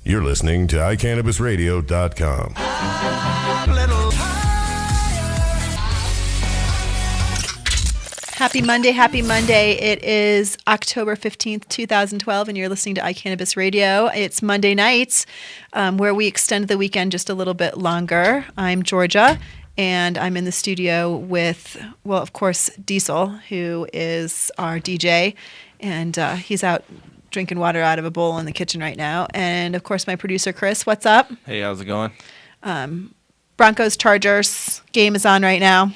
You're listening to iCannabisRadio.com. Happy Monday, happy Monday. It is October 15th, 2012, and you're listening to iCannabis Radio. It's Monday nights, where we extend the weekend just a little bit longer. I'm Georgia, and I'm in the studio with, well, of course, Diesel, who is our DJ, and he's out drinking water out of a bowl in the kitchen right now. And, of course, my producer, Chris. What's up? Hey, how's it going? Broncos Chargers game is on right now.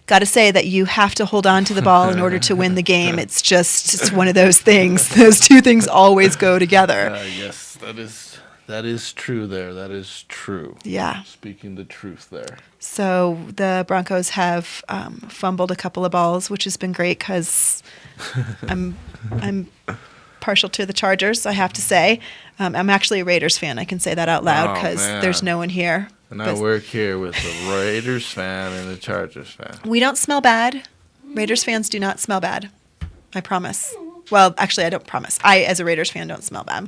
Got to say that you have to hold on to the ball in order to win the game. It's one of those things. Those two things always go together. Yes, that is true there. That is true. Yeah. Speaking the truth there. So the Broncos have fumbled a couple of balls, which has been great because I'm partial to the Chargers, I have to say. I'm actually a Raiders fan. I can say that out loud because there's no one here. And I work here with a Raiders fan and a Chargers fan. We don't smell bad. Raiders fans do not smell bad. I promise. Well, actually, I don't promise. I, as a Raiders fan, don't smell bad.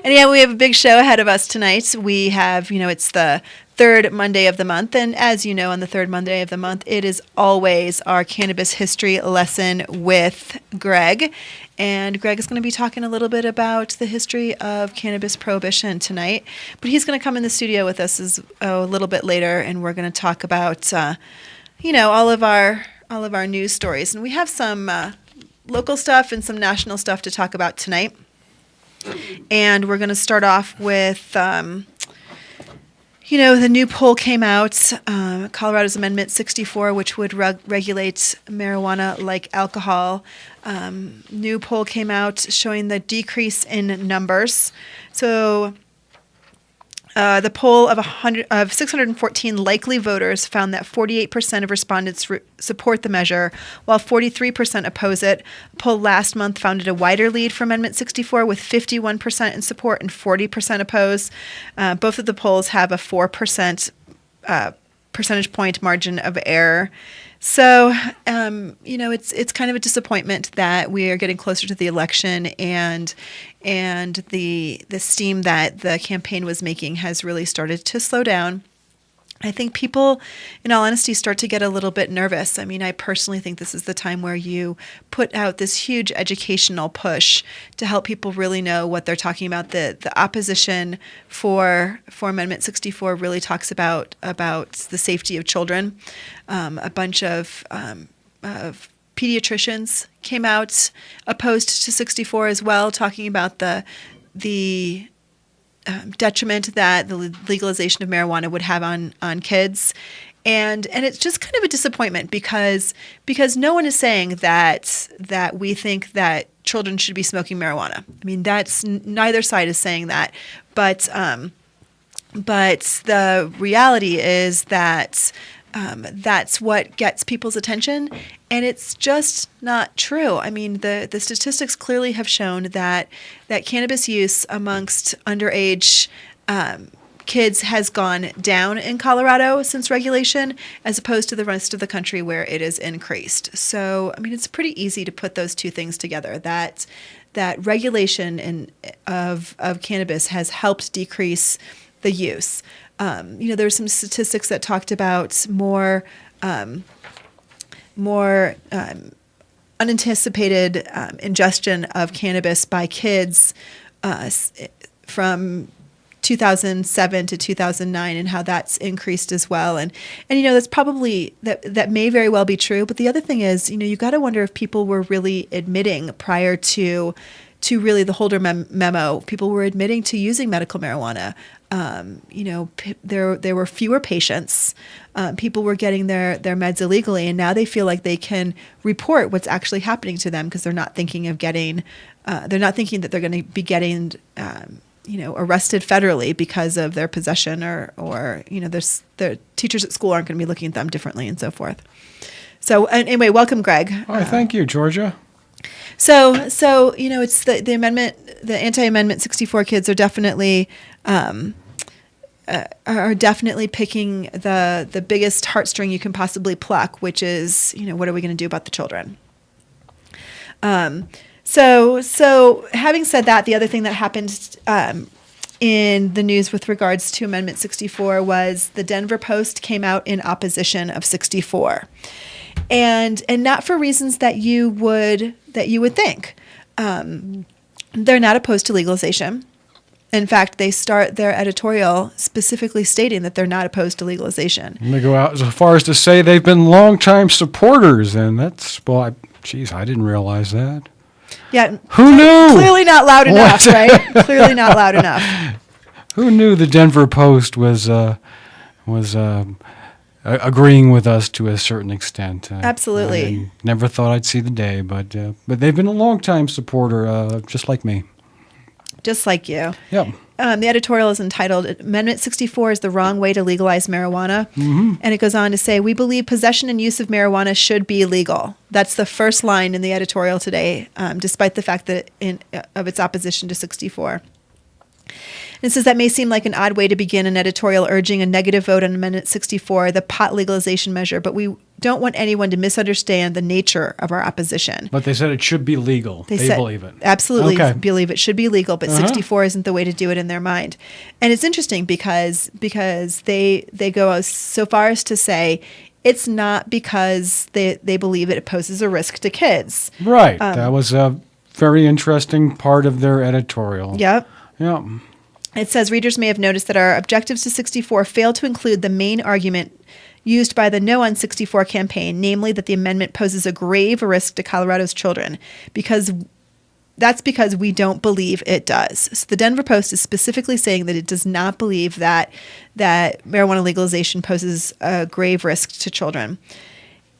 And yeah, we have a big show ahead of us tonight. We have, it's the third Monday of the month. And as you know, on the third Monday of the month, it is always our cannabis history lesson with Greg. And Greg is going to be talking a little bit about the history of cannabis prohibition tonight. But he's going to come in the studio with us a little bit later, and we're going to talk about, all of our news stories. And we have some local stuff and some national stuff to talk about tonight. And we're going to start off with, the new poll came out, Colorado's Amendment 64, which would regulate marijuana like alcohol. New poll came out showing the decrease in numbers. So the poll of 614 likely voters found that 48% of respondents support the measure, while 43% oppose it. A poll last month found it a wider lead for Amendment 64, with 51% in support and 40% oppose. Both of the polls have a 4% percentage point margin of error. So, it's kind of a disappointment that we are getting closer to the election, and the steam that the campaign was making has really started to slow down. I think people, in all honesty, start to get a little bit nervous. I mean, I personally think this is the time where you put out this huge educational push to help people really know what they're talking about. The opposition for Amendment 64 really talks about the safety of children. A bunch of pediatricians came out opposed to 64 as well, talking about the detriment that the legalization of marijuana would have on kids. And it's just kind of a disappointment because no one is saying that we think that children should be smoking marijuana. I mean, neither side is saying that. But the reality is that that's what gets people's attention, and it's just not true. I mean, the statistics clearly have shown that cannabis use amongst underage kids has gone down in Colorado since regulation, as opposed to the rest of the country where it is increased. So, I mean, it's pretty easy to put those two things together, that regulation of cannabis has helped decrease the use. There's some statistics that talked about more unanticipated ingestion of cannabis by kids from 2007 to 2009, and how that's increased as well. And that's probably that may very well be true. But the other thing is, you got to wonder if people were really admitting prior to really the Holder memo, people were admitting to using medical marijuana. There were fewer patients. People were getting their meds illegally, and now they feel like they can report what's actually happening to them because they're not thinking that they're going to be getting, arrested federally because of their possession, or the teachers at school aren't going to be looking at them differently, and so forth. So anyway, welcome, Greg. Hi, thank you, Georgia. So it's the amendment, the anti-amendment 64 kids are definitely picking the biggest heartstring you can possibly pluck, which is, what are we going to do about the children? So having said that, the other thing that happened in the news with regards to Amendment 64 was the Denver Post came out in opposition of 64, and not for reasons that you would think. They're not opposed to legalization. In fact, they start their editorial specifically stating that they're not opposed to legalization. And they go out as far as to say they've been longtime supporters, and that's, I didn't realize that. Yeah. Who knew? Clearly not loud enough, right? Clearly not loud enough. Who knew the Denver Post was agreeing with us to a certain extent? Absolutely. I never thought I'd see the day, but they've been a longtime supporter, just like me. Just like you. Yep. The editorial is entitled, Amendment 64 is the wrong way to legalize marijuana. Mm-hmm. And it goes on to say, we believe possession and use of marijuana should be legal. That's the first line in the editorial today, despite the fact that of its opposition to 64. And it says that may seem like an odd way to begin an editorial urging a negative vote on Amendment 64, the pot legalization measure, but we don't want anyone to misunderstand the nature of our opposition. But they said it should be legal. They believe it. Absolutely Okay. believe it should be legal, but 64 isn't the way to do it in their mind. And it's interesting because they go so far as to say it's not because they believe it poses a risk to kids. Right. That was a very interesting part of their editorial. Yep. Yep. It says, readers may have noticed that our objectives to 64 fail to include the main argument used by the No on 64 campaign, namely that the amendment poses a grave risk to Colorado's children, because we don't believe it does. So the Denver Post is specifically saying that it does not believe that marijuana legalization poses a grave risk to children.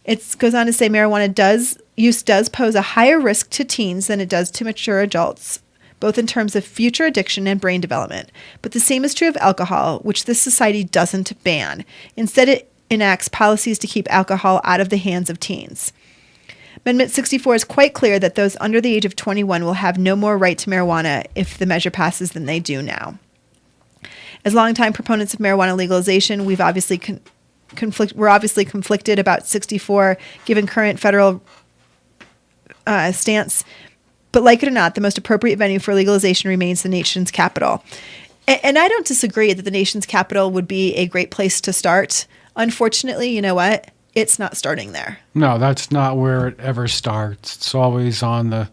It goes on to say marijuana use does pose a higher risk to teens than it does to mature adults, both in terms of future addiction and brain development. But the same is true of alcohol, which this society doesn't ban. Instead, it enacts policies to keep alcohol out of the hands of teens. Amendment 64 is quite clear that those under the age of 21 will have no more right to marijuana if the measure passes than they do now. As longtime proponents of marijuana legalization, we're obviously conflicted about 64, given current federal stance. But like it or not, the most appropriate venue for legalization remains the nation's capital. And I don't disagree that the nation's capital would be a great place to start. Unfortunately, you know what? It's not starting there. No, that's not where it ever starts. It's always on the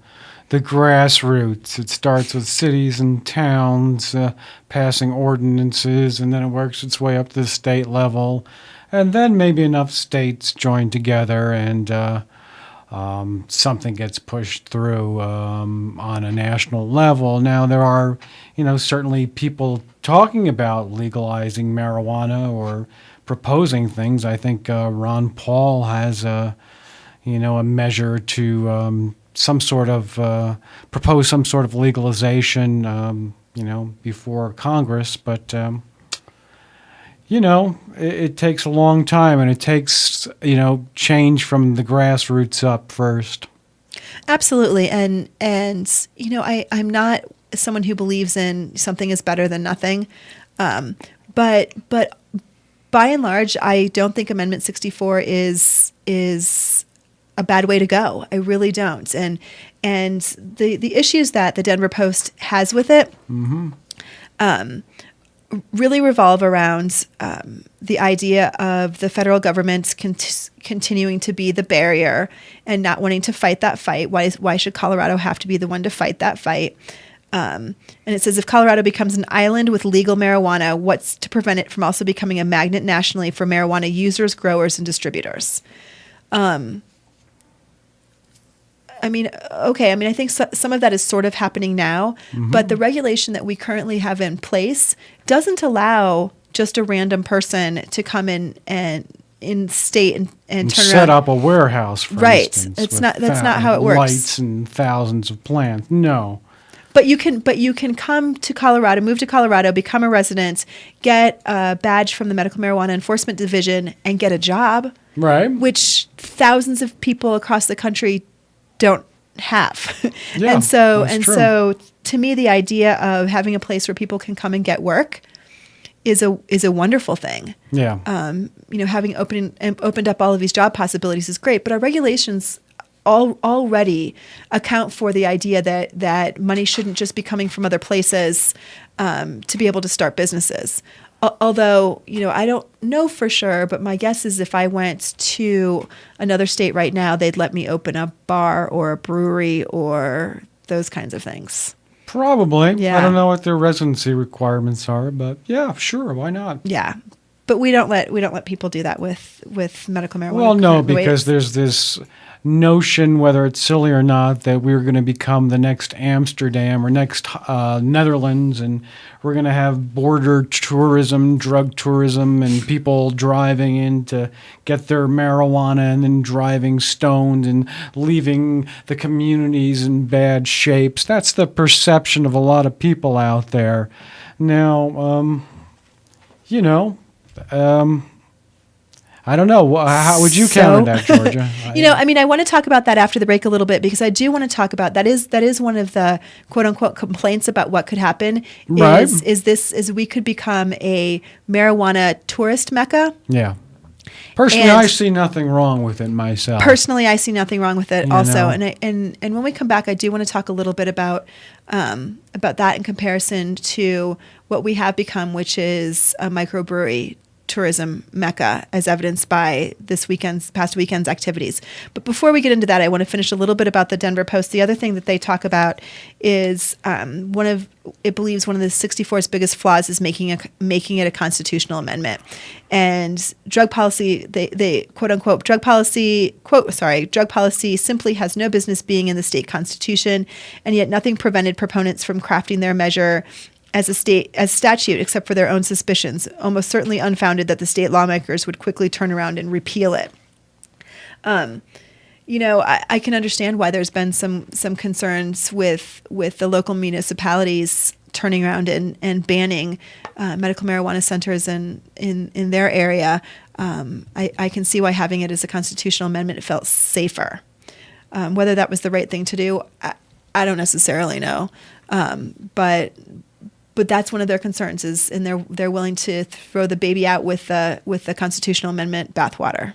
grassroots. It starts with cities and towns passing ordinances, and then it works its way up to the state level. And then maybe enough states join together and something gets pushed through on a national level. Now, there are, certainly people talking about legalizing marijuana or proposing things. I think Ron Paul has a measure to propose some sort of legalization, before Congress. But it takes a long time, and it takes, change from the grassroots up first. Absolutely. And I'm not someone who believes in something is better than nothing. But by and large, I don't think Amendment 64 is a bad way to go. I really don't. And the issues that the Denver Post has with it, really revolve around the idea of the federal government continuing to be the barrier and not wanting to fight that fight. Why should Colorado have to be the one to fight that fight? And it says, if Colorado becomes an island with legal marijuana, what's to prevent it from also becoming a magnet nationally for marijuana users, growers, and distributors? I think some of that is sort of happening now, but the regulation that we currently have in place doesn't allow just a random person to come in and in state and turn set around. up a warehouse, for instance. That's not how it works. Lights and thousands of plants. No. But you can come to Colorado, move to Colorado, become a resident, get a badge from the Medical Marijuana Enforcement Division, and get a job. Right. Which thousands of people across the country don't have. Yeah, and so true. to me, the idea of having a place where people can come and get work is a wonderful thing. Yeah. Having opened up all of these job possibilities is great, but our regulations already account for the idea that money shouldn't just be coming from other places to be able to start businesses. Although, I don't know for sure, but my guess is if I went to another state right now, they'd let me open a bar or a brewery or those kinds of things. Probably. Yeah. I don't know what their residency requirements are, but yeah, sure, why not? Yeah. But we don't let people do that with medical marijuana. Well, no, the way because it's- there's this notion, whether it's silly or not, that we're going to become the next Amsterdam or next Netherlands, and we're going to have border tourism, drug tourism, and people driving in to get their marijuana and then driving stoned and leaving the communities in bad shapes. That's the perception of a lot of people out there. Now, I don't know. How would you counter that, Georgia? I want to talk about that after the break a little bit, because I do want to talk about that is one of the quote unquote complaints about what could happen. Right. Is we could become a marijuana tourist mecca. Yeah. Personally, And- I see nothing wrong with it myself. Personally, I see nothing wrong with it You also. know. And when we come back, I do want to talk a little bit about that in comparison to what we have become, which is a microbrewery tourism mecca, as evidenced by past weekend's activities. But before we get into that, I want to finish a little bit about the Denver Post. The other thing that they talk about is it believes one of the 64's biggest flaws is making it a constitutional amendment. And drug policy, they quote unquote, drug policy simply has no business being in the state constitution, and yet nothing prevented proponents from crafting their measure as statute, except for their own suspicions, almost certainly unfounded, that the state lawmakers would quickly turn around and repeal it. I can understand why there's been some concerns with the local municipalities turning around and banning medical marijuana centers in their area. I can see why having it as a constitutional amendment felt safer. Whether that was the right thing to do, I don't necessarily know. But that's one of their concerns and they're willing to throw the baby out with the constitutional amendment bathwater.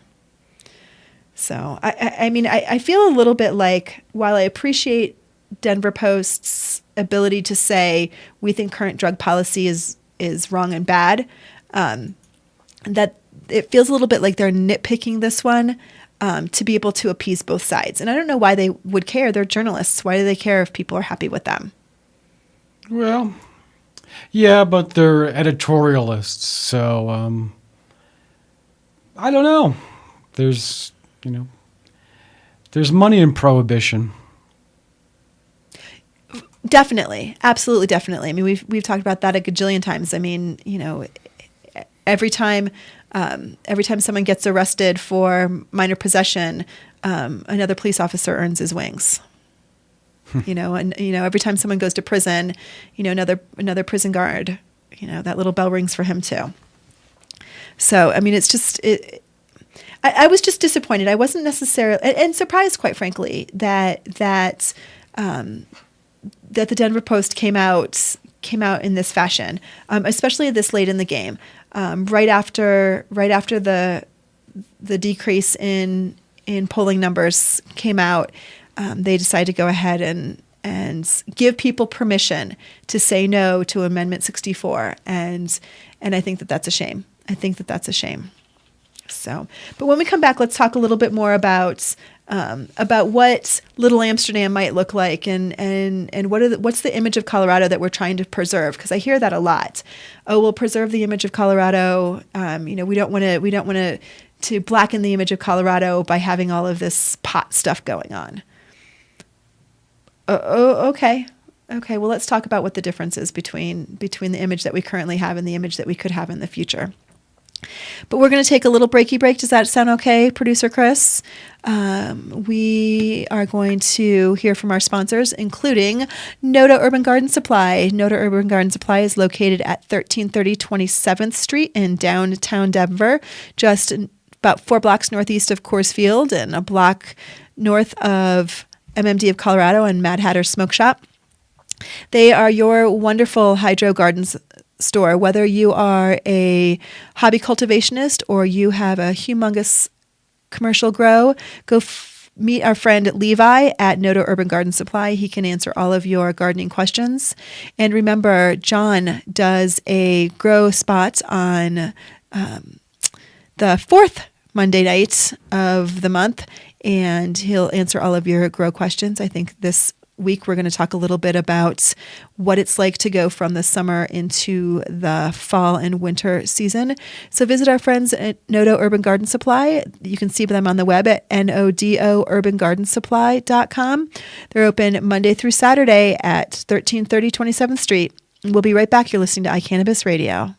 So I feel a little bit like, while I appreciate Denver Post's ability to say we think current drug policy is wrong and bad, that it feels a little bit like they're nitpicking this one to be able to appease both sides. And I don't know why they would care. They're journalists. Why do they care if people are happy with them? Well, yeah, but they're editorialists, so I don't know. There's money in prohibition. Definitely, absolutely, definitely. I mean, we've talked about that a gajillion times. I mean, every time someone gets arrested for minor possession, another police officer earns his wings. Every time someone goes to prison, another prison guard, that little bell rings for him too. So, I mean, it's just, I was just disappointed. I wasn't necessarily, and surprised, quite frankly, that the Denver Post came out in this fashion, especially this late in the game, right after the decrease in polling numbers came out. They decided to go ahead and give people permission to say no to Amendment 64, and I think that that's a shame. So, but when we come back, let's talk a little bit more about what Little Amsterdam might look like, and what's the image of Colorado that we're trying to preserve? Because I hear that a lot. Oh, we'll preserve the image of Colorado. We don't want to blacken the image of Colorado by having all of this pot stuff going on. Okay. Well, let's talk about what the difference is between the image that we currently have and the image that we could have in the future. But we're going to take a little break. Does that sound okay, Producer Chris? We are going to hear from our sponsors, including Noda Urban Garden Supply. Noda Urban Garden Supply is located at 1330 27th Street in downtown Denver, just about 4 blocks northeast of Coors Field and a block north of MMD of Colorado and Mad Hatter's Smoke Shop. They are your wonderful hydro gardens store. Whether you are a hobby cultivationist or you have a humongous commercial grow, go meet our friend Levi at Noto Urban Garden Supply. He can answer all of your gardening questions. And remember, John does a grow spot on the fourth Monday night of the month, and he'll answer all of your grow questions. I think this week we're going to talk a little bit about what it's like to go from the summer into the fall and winter season. So visit our friends at Noto Urban Garden Supply. You can see them on the web at nodourbangardensupply.com. They're open Monday through Saturday at 1330 27th Street. We'll be right back. You're listening to iCannabis Radio.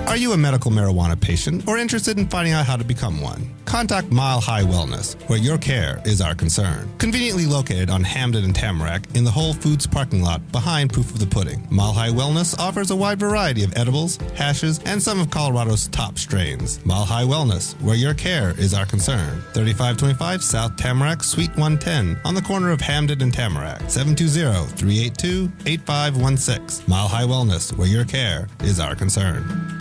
Are you a medical marijuana patient or interested in finding out how to become one? Contact Mile High Wellness, where your care is our concern. Conveniently located on Hamden and Tamarack in the Whole Foods parking lot behind Proof of the Pudding. Mile High Wellness offers a wide variety of edibles, hashes, and some of Colorado's top strains. Mile High Wellness, where your care is our concern. 3525 South Tamarack, Suite 110, on the corner of Hamden and Tamarack. 720-382-8516. Mile High Wellness, where your care is our concern.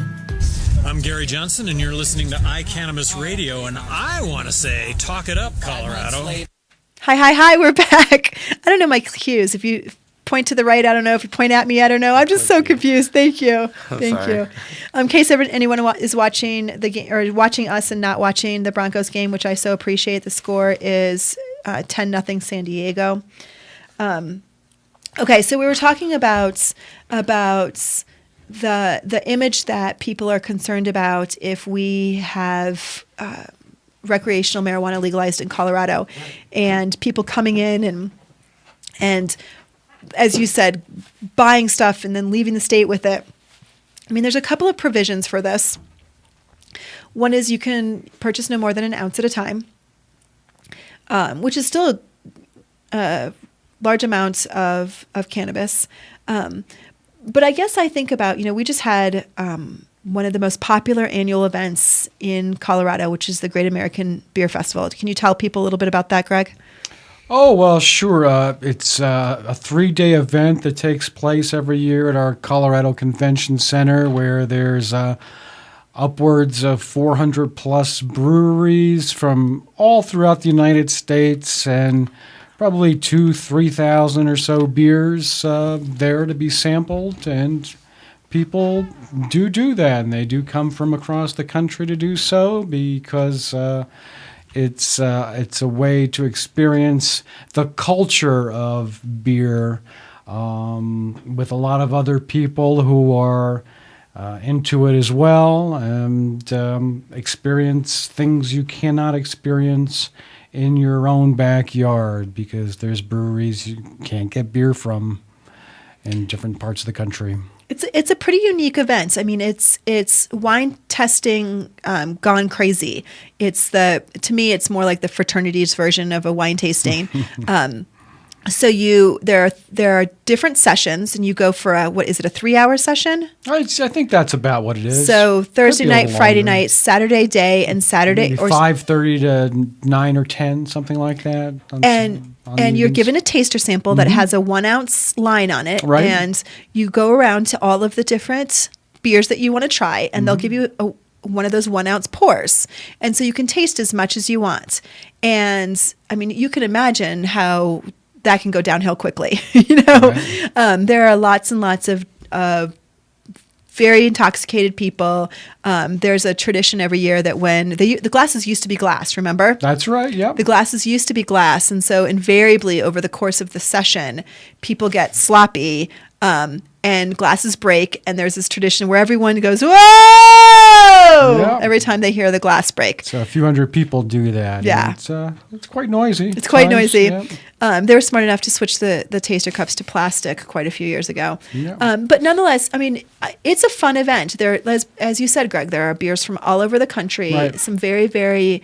I'm Gary Johnson, and you're listening to iCannabis Radio, and I want to say, talk it up, Colorado. Hi, we're back. I don't know my cues. If you point to the right, I don't know. If you point at me, I don't know. I'm just so confused. Thank you. Thank you. In case anyone is watching the game or watching us and not watching the Broncos game, which I so appreciate, the score is 10-0 San Diego. Okay, so we were talking about the image that people are concerned about if we have recreational marijuana legalized in Colorado, and people coming in and as you said, buying stuff and then leaving the state with it. I mean, there's a couple of provisions for this. One is you can purchase no more than an ounce at a time, which is still a large amount of cannabis. But I guess I think about, we just had one of the most popular annual events in Colorado, which is the Great American Beer Festival. Can you tell people a little bit about that, Greg? Oh, well, sure. It's a 3-day event that takes place every year at our Colorado Convention Center, where there's upwards of 400-plus breweries from all throughout the United States, and probably 2,000-3,000 or so beers there to be sampled, and people do that, and they do come from across the country to do so because it's a way to experience the culture of beer with a lot of other people who are into it as well, and experience things you cannot experience in your own backyard, because there's breweries you can't get beer from in different parts of the country. It's a pretty unique event. I mean, it's wine testing gone crazy. To me, it's more like the fraternities version of a wine tasting. So there are different sessions, and you go for a 3-hour session? I think that's about what it is. So Thursday night, Friday night, Saturday day, and Saturday maybe 5:30 to 9 or 10, something like that. And you're given a taster sample that has a 1 ounce line on it, right. And you go around to all of the different beers that you want to try, and they'll give you one of those 1 ounce pours, and so you can taste as much as you want. And I mean, you can imagine how that can go downhill quickly. Right. There are lots and lots of very intoxicated people. There's a tradition every year that when the glasses used to be glass, remember? That's right, yep. The glasses used to be glass, and so invariably over the course of the session, people get sloppy and glasses break, and there's this tradition where everyone goes, whoa, yep. every time they hear the glass break. So a few hundred people do that. Yeah. It's quite noisy. It's quite noisy. Yep. They were smart enough to switch the taster cups to plastic quite a few years ago. Yep. But nonetheless, I mean, it's a fun event. There, as you said, Greg, there are beers from all over the country, right. Some very, very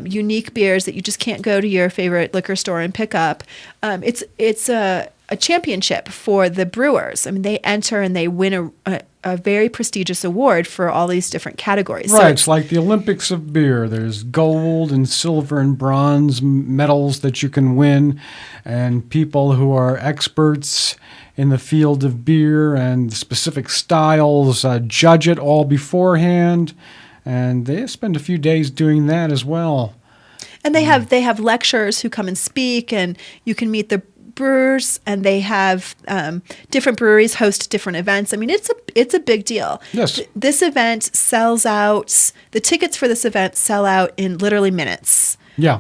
unique beers that you just can't go to your favorite liquor store and pick up. It's a championship for the brewers. I mean, they enter and they win a very prestigious award for all these different categories. Right, So it's like the Olympics of beer. There's gold and silver and bronze medals that you can win, and people who are experts in the field of beer and specific styles judge it all beforehand, and they spend a few days doing that as well. And they have lecturers who come and speak, and you can meet the brewers, and they have different breweries host different events. I mean, it's a big deal. Yes. This event sells out. The tickets for this event sell out in literally minutes. Yeah.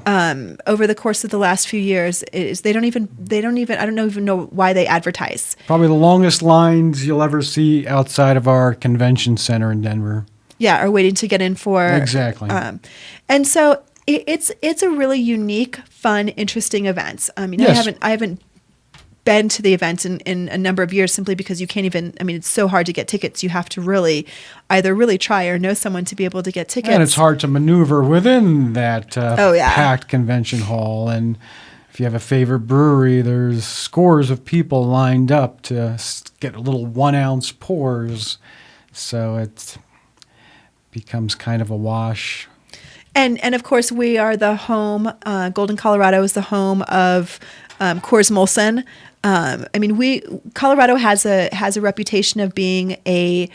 Over the course of the last few years, they don't even I don't even know why they advertise. Probably the longest lines you'll ever see outside of our convention center in Denver. Yeah, are waiting to get in for Exactly. And so it's a really unique, fun, interesting event. I mean, Yes. I haven't been to the event in a number of years simply because you can't even. I mean, it's so hard to get tickets. You have to either really try or know someone to be able to get tickets. And it's hard to maneuver within that packed convention hall. And if you have a favorite brewery, there's scores of people lined up to get little 1 ounce pours. So it becomes kind of a wash. And of course, we are the home. Golden, Colorado is the home of Coors Molson. I mean, Colorado has a reputation of being a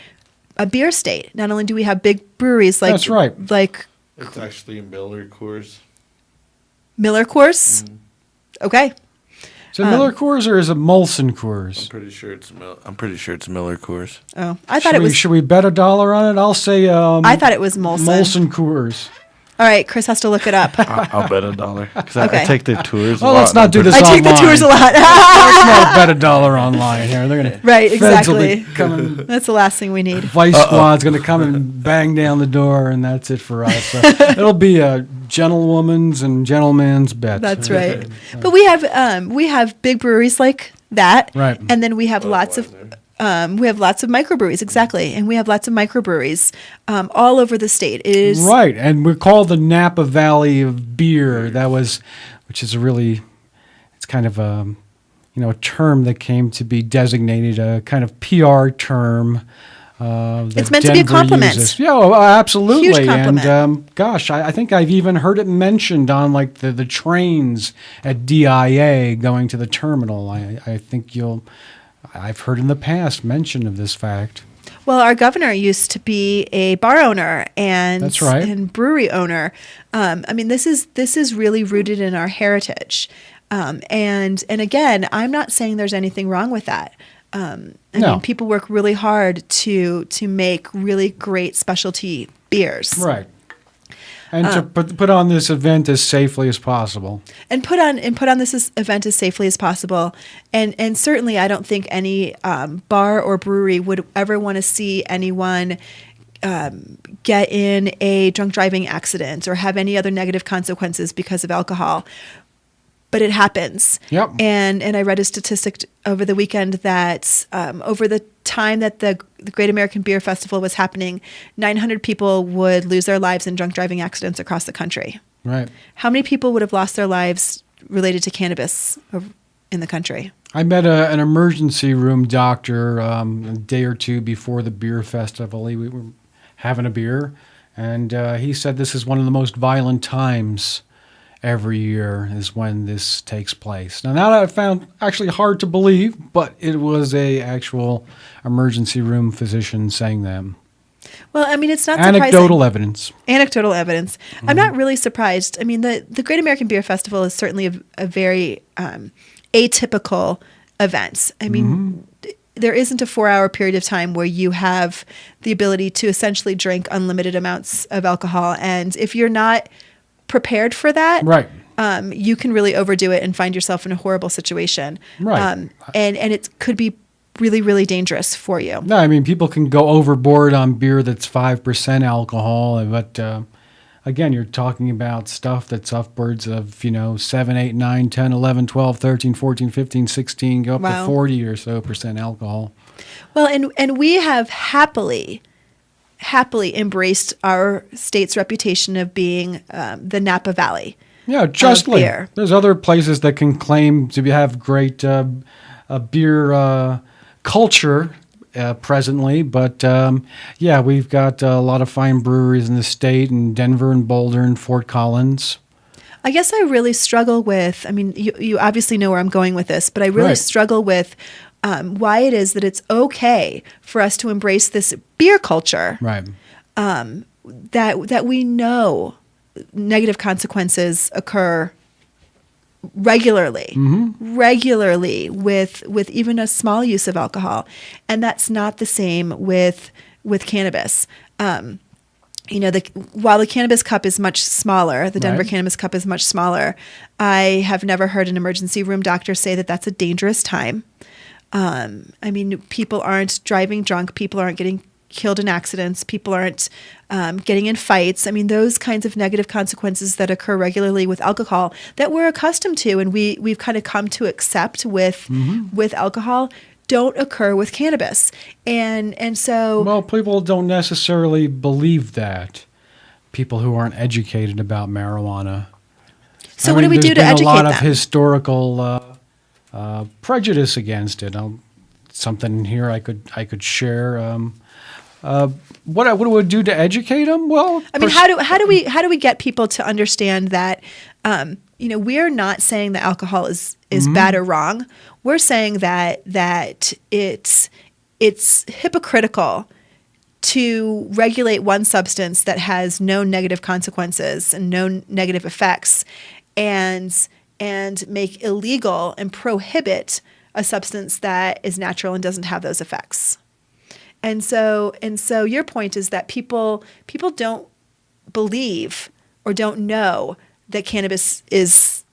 beer state. Not only do we have big breweries like That's right. like It's actually Miller Coors. Miller Coors. Okay. Is it Miller Coors or is it Molson Coors? I'm pretty sure it's Miller Coors. Oh, I thought it was. Should we bet $1 on it? I'll say. I thought it was Molson. Molson Coors. All right, Chris has to look it up. I'll bet $1 because Okay. I take the tours. Well, let's not do this I online. take the tours a lot. Let's not bet $1 online here. They're gonna Right, Feds will be exactly. coming. That's the last thing we need. Vice Squad's going to come and bang down the door, and that's it for us. So it'll be a gentlewoman's and gentleman's bet. That's right. But we have big breweries like that, Right. And then we have lots of microbreweries, exactly, and we have lots of microbreweries all over the state. It is Right, and we're called the Napa Valley of beer. Which is it's kind of a term that came to be designated a kind of PR term. It's meant to be a compliment. Uses. Yeah, absolutely. Huge compliment. And gosh, I think I've even heard it mentioned on like the trains at DIA going to the terminal. I think I've heard in the past mention of this fact. Well, our governor used to be a bar owner and That's right. and brewery owner. I mean, this is really rooted in our heritage. And again, I'm not saying there's anything wrong with that. I mean, people work really hard to make really great specialty beers. Right. And to put on this event as safely as possible. And put on this event as safely as possible. And certainly I don't think any bar or brewery would ever want to see anyone get in a drunk driving accident or have any other negative consequences because of alcohol. But it happens. Yep. And I read a statistic over the weekend that over the time that the Great American Beer Festival was happening, 900 people would lose their lives in drunk driving accidents across the country. Right. How many people would have lost their lives related to cannabis in the country? I met an emergency room doctor a day or two before the beer festival. We were having a beer, and he said this is one of the most violent times every year is when this takes place. Now that I found actually hard to believe, but it was a actual emergency room physician saying them. Well, I mean, it's not surprising. Anecdotal evidence. Anecdotal evidence. I'm not really surprised. I mean, the Great American Beer Festival is certainly a very atypical event. I mean, there isn't a 4-hour period of time where you have the ability to essentially drink unlimited amounts of alcohol. And if you're not prepared for that, Right. You can really overdo it and find yourself in a horrible situation. Right. And it could be really, really dangerous for you. No, I mean, people can go overboard on beer that's 5% alcohol, but again, you're talking about stuff that's upwards of, 7, 8, 9, 10, 11, 12, 13, 14, 15, 16, go up Wow. to 40 or so percent alcohol. Well, and we have happily embraced our state's reputation of being the Napa Valley. Yeah, justly. beer. There's other places that can claim to have great beer culture presently, but we've got a lot of fine breweries in the state, in Denver and Boulder and Fort Collins. I guess I really struggle with, I mean, you obviously know where I'm going with this, but I really Right. struggle with why it is that it's okay for us to embrace this beer culture Right. that we know negative consequences occur regularly with even a small use of alcohol, and that's not the same with cannabis. While the cannabis cup is much smaller, the Denver Right. cannabis cup is much smaller, I have never heard an emergency room doctor say that that's a dangerous time. People aren't driving drunk, people aren't getting killed in accidents, people aren't getting in fights. Those kinds of negative consequences that occur regularly with alcohol that we're accustomed to and we've kind of come to accept with alcohol don't occur with cannabis. And so Well, people don't necessarily believe that. People who aren't educated about marijuana. so what do we do to There's educate been a lot them? of historical prejudice against it. Something here I could share. What do we do to educate them? Well, how do we get people to understand that we are not saying that alcohol is bad or wrong. We're saying that it's hypocritical to regulate one substance that has no negative consequences and no negative effects, and make illegal and prohibit a substance that is natural and doesn't have those effects. And so your point is that people don't believe or don't know that cannabis is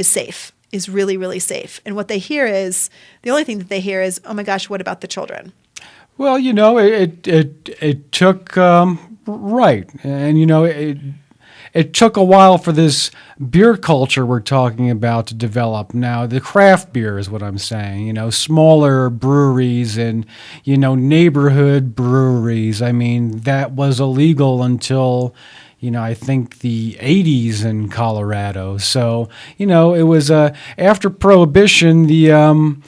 safe, is really, really safe. And what they hear is, the only thing that they hear is, oh my gosh, what about the children? well, it took right, and it took a while for this beer culture we're talking about to develop. Now, the craft beer is what I'm saying. Smaller breweries and neighborhood breweries. That was illegal until I think the 80s in Colorado. So it was after Prohibition, the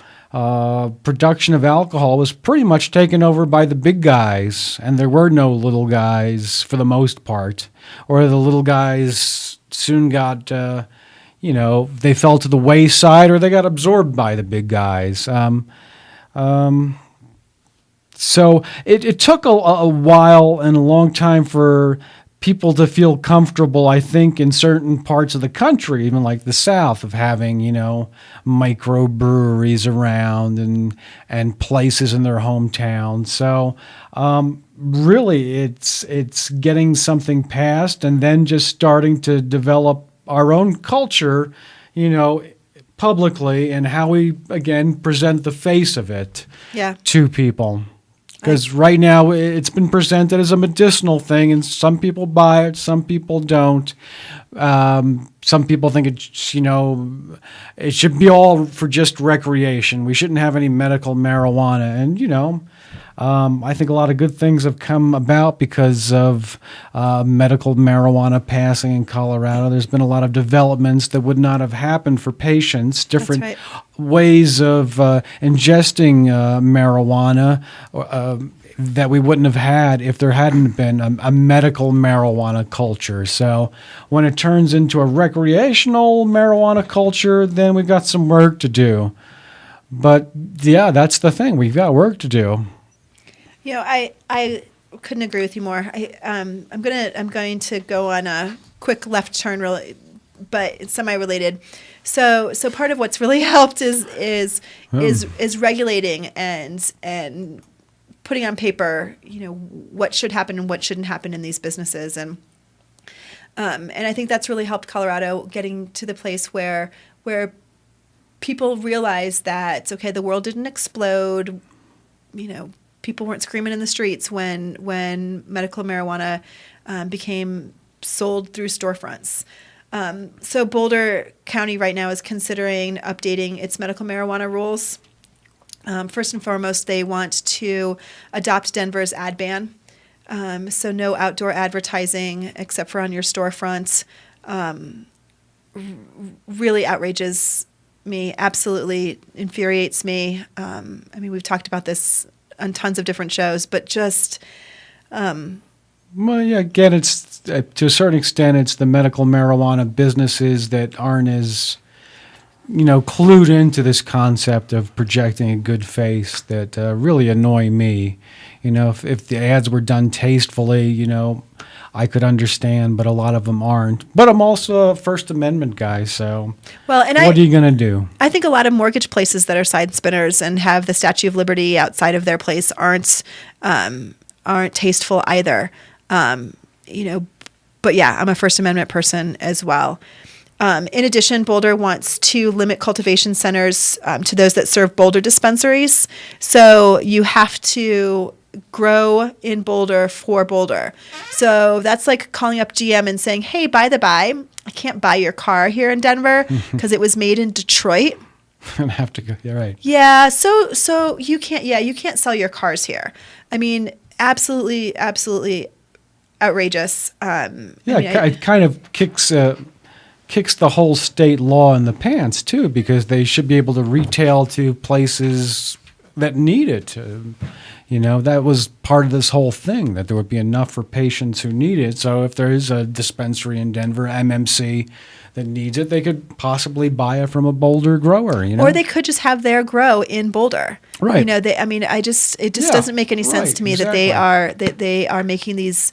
production of alcohol was pretty much taken over by the big guys, and there were no little guys for the most part, or the little guys soon got, they fell to the wayside or they got absorbed by the big guys. So it took a while and a long time for people to feel comfortable, I think, in certain parts of the country, even like the South, of having, microbreweries around and places in their hometown. So really it's getting something passed and then just starting to develop our own culture, publicly, and how we, again, present the face of it to people. Because right now it's been presented as a medicinal thing, and some people buy it, some people don't. Some people think it's, it should be all for just recreation. We shouldn't have any medical marijuana. And, I think a lot of good things have come about because of medical marijuana passing in Colorado. There's been a lot of developments that would not have happened for patients, different ways of ingesting marijuana that we wouldn't have had if there hadn't been a medical marijuana culture. So when it turns into a recreational marijuana culture, then we've got some work to do. But yeah, that's the thing. We've got work to do. I couldn't agree with you more. I'm going to go on a quick left turn, really, but it's semi-related. So part of what's really helped is regulating and putting on paper, what should happen and what shouldn't happen in these businesses, and I think that's really helped Colorado getting to the place where people realize that, okay, the world didn't explode, people weren't screaming in the streets when medical marijuana became sold through storefronts. So Boulder County right now is considering updating its medical marijuana rules. First and foremost, they want to adopt Denver's ad ban. So no outdoor advertising except for on your storefront. Really outrages me, absolutely infuriates me. We've talked about this on tons of different shows, but just... Well, yeah, again, it's to a certain extent, it's the medical marijuana businesses that aren't as clued into this concept of projecting a good face that really annoy me. If the ads were done tastefully, I could understand, but a lot of them aren't. But I'm also a First Amendment guy, so what are you going to do? I think a lot of mortgage places that are side spinners and have the Statue of Liberty outside of their place aren't tasteful either. But yeah, I'm a First Amendment person as well. In addition, Boulder wants to limit cultivation centers to those that serve Boulder dispensaries. So you have to grow in Boulder for Boulder. So that's like calling up GM and saying, hey, by the by, I can't buy your car here in Denver because it was made in Detroit. I have to go. Yeah, right. Yeah. So you can't sell your cars here. I mean, absolutely outrageous. It kind of kicks the whole state law in the pants too, because they should be able to retail to places that need it. That was part of this whole thing, that there would be enough for patients who need it. So if there is a dispensary in Denver, MMC, that needs it, they could possibly buy it from a Boulder grower. Or they could just have their grow in Boulder. Right. It just doesn't make any sense to me that they are making these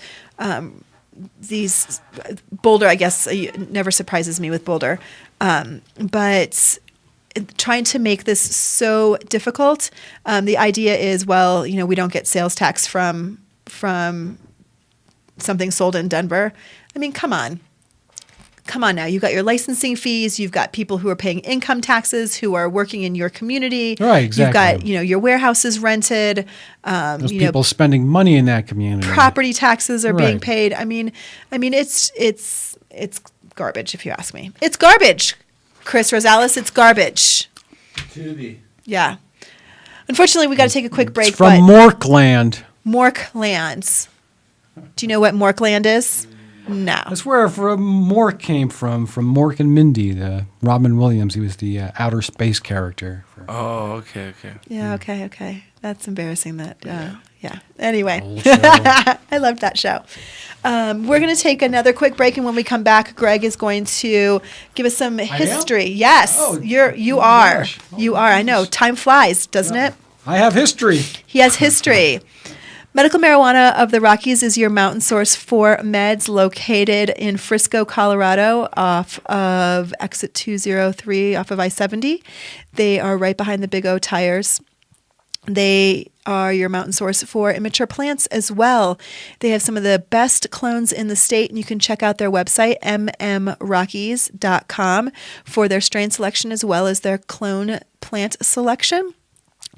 Boulder, I guess, it never surprises me with Boulder, but trying to make this so difficult. The idea is, we don't get sales tax from something sold in Denver. I mean, come on now. You've got your licensing fees. You've got people who are paying income taxes who are working in your community. Right, exactly. You've got, your warehouse is rented. There's people spending money in that community. Property taxes are being paid. I mean, it's garbage, if you ask me. It's garbage, Chris Rosales. It's garbage. Yeah. Unfortunately, we got to take a quick break. It's from Morkland. Morkland. Do you know what Morkland is? No. That's where Mork came from Mork and Mindy, the Robin Williams. He was the outer space character. Oh, okay. Yeah, okay. That's embarrassing. Yeah. Anyway, I I loved that show. We're going to take another quick break, and when we come back, Greg is going to give us some history. Yes, you are. I know. Time flies, doesn't it? I have history. He has history. Medical Marijuana of the Rockies is your mountain source for meds, located in Frisco, Colorado, off of exit 203 off of I-70. They are right behind the Big O tires. They are your mountain source for immature plants as well. They have some of the best clones in the state, and you can check out their website, mmrockies.com, for their strain selection as well as their clone plant selection.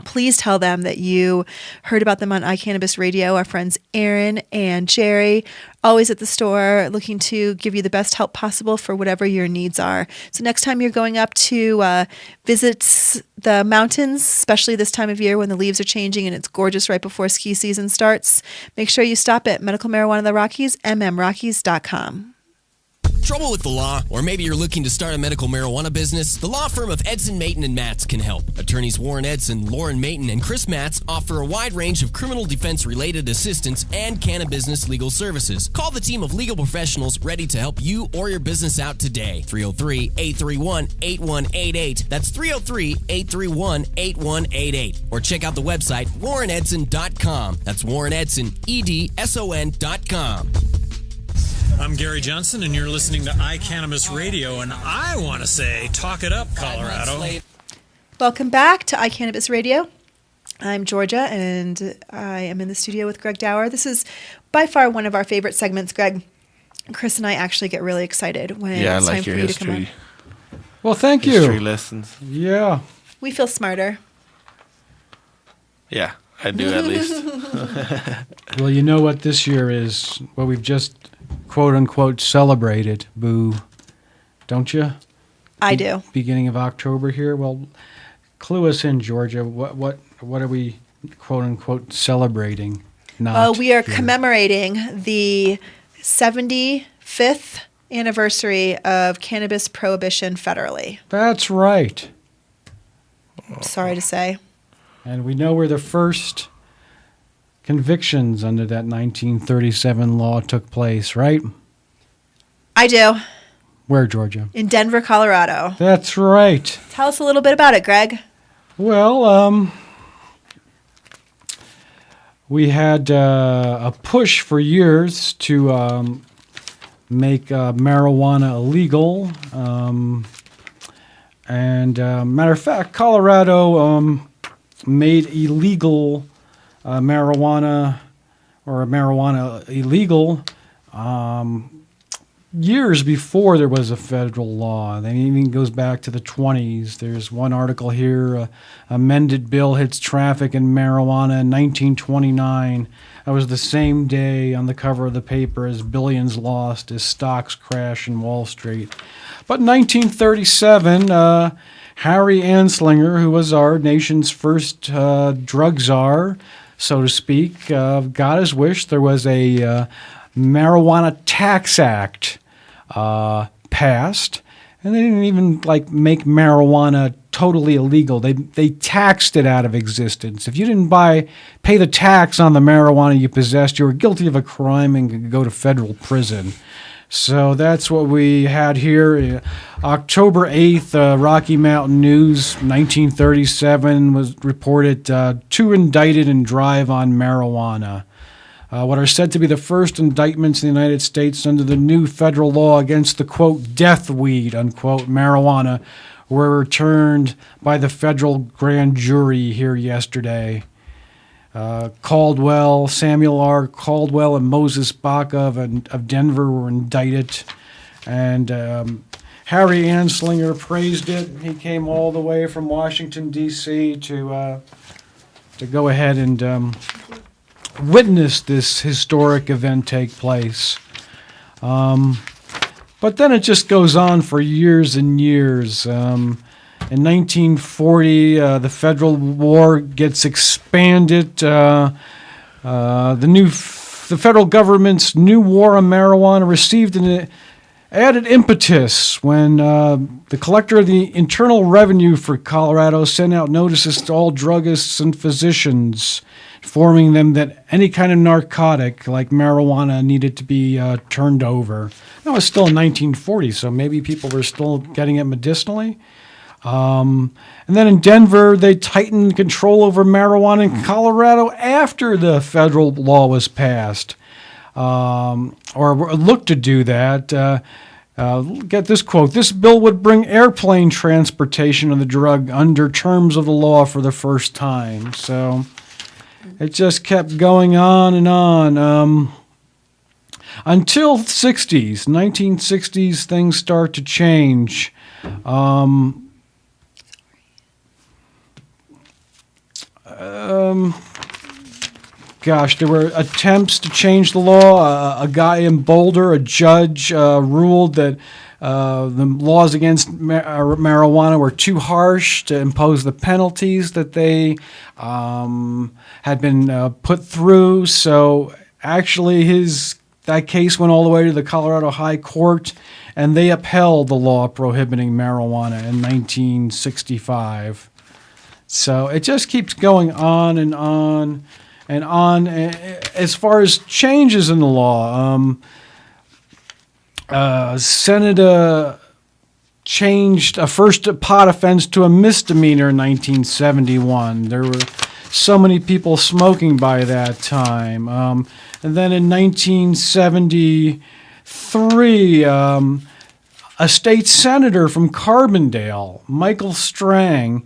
Please tell them that you heard about them on iCannabis Radio. Our friends Aaron and Jerry, always at the store, looking to give you the best help possible for whatever your needs are. So next time you're going up to visit the mountains, especially this time of year when the leaves are changing and it's gorgeous right before ski season starts, make sure you stop at Medical Marijuana of the Rockies, mmrockies.com. Trouble with the law? Or maybe you're looking to start a medical marijuana business? The law firm of Edson, Mayton, and Matz can help. Attorneys Warren Edson, Lauren Mayton, and Chris Matz offer a wide range of criminal defense-related assistance and cannabis legal services. Call the team of legal professionals ready to help you or your business out today. 303-831-8188. That's 303-831-8188. Or check out the website, warrenedson.com. That's warrenedson.com. I'm Gary Johnson, and you're listening to iCannabis Radio, and I want to say, talk it up, Colorado. Welcome back to iCannabis Radio. I'm Georgia, and I am in the studio with Greg Daurer. This is by far one of our favorite segments, Greg. Chris and I actually get really excited when it's time for you to come on. Well, thank you. History lessons. Yeah. We feel smarter. Yeah, I do at least. Well, you know what this year is? What we've just quote-unquote celebrated, boo. Don't you? I do. Beginning of October here. Well, clue us in, Georgia. What are we quote-unquote celebrating? We are commemorating the 75th anniversary of cannabis prohibition federally. That's right. Sorry to say. And we know where the first convictions under that 1937 law took place, right? I do. Where, Georgia? In Denver, Colorado. That's right. Tell us a little bit about it, Greg. Well, we had a push for years to make marijuana illegal. Matter of fact, Colorado made illegal marijuana illegal years before there was a federal law. That even goes back to the 20s. There's one article here, amended bill hits traffic in marijuana in 1929. That was the same day on the cover of the paper as billions lost as stocks crash in Wall Street. But in 1937, Harry Anslinger, who was our nation's first drug czar, so to speak, got his wish. There was a marijuana tax act passed, and they didn't even make marijuana totally illegal. They taxed it out of existence. If you didn't pay the tax on the marijuana you possessed, you were guilty of a crime and could go to federal prison. So that's what we had here. October 8th, Rocky Mountain News, 1937, was reported 2 indicted in drive on marijuana. What are said to be the first indictments in the United States under the new federal law against the, quote, death weed, unquote, marijuana, were returned by the federal grand jury here yesterday. Samuel R. Caldwell and Moses Baca of Denver were indicted. And Harry Anslinger praised it. He came all the way from Washington, D.C. to go ahead and witness this historic event take place. But then it just goes on for years and years. In 1940, the federal war gets expanded. The federal government's new war on marijuana received an added impetus when the collector of the Internal Revenue for Colorado sent out notices to all druggists and physicians, informing them that any kind of narcotic like marijuana needed to be turned over. That was still in 1940, so maybe people were still getting it medicinally. And then in Denver, they tightened control over marijuana in Colorado after the federal law was passed, or looked to do that. Get this quote: "This bill would bring airplane transportation of the drug under terms of the law for the first time." So it just kept going on and on. Until the 60s, 1960s, things start to change. There were attempts to change the law. A guy in Boulder, a judge, ruled that the laws against marijuana were too harsh to impose the penalties that they had been put through. So actually that case went all the way to the Colorado High Court, and they upheld the law prohibiting marijuana in 1965. So it just keeps going on and on and on. As far as changes in the law, Senate changed a first pot offense to a misdemeanor in 1971. There were so many people smoking by that time. And then in 1973, a state senator from Carbondale, Michael Strang,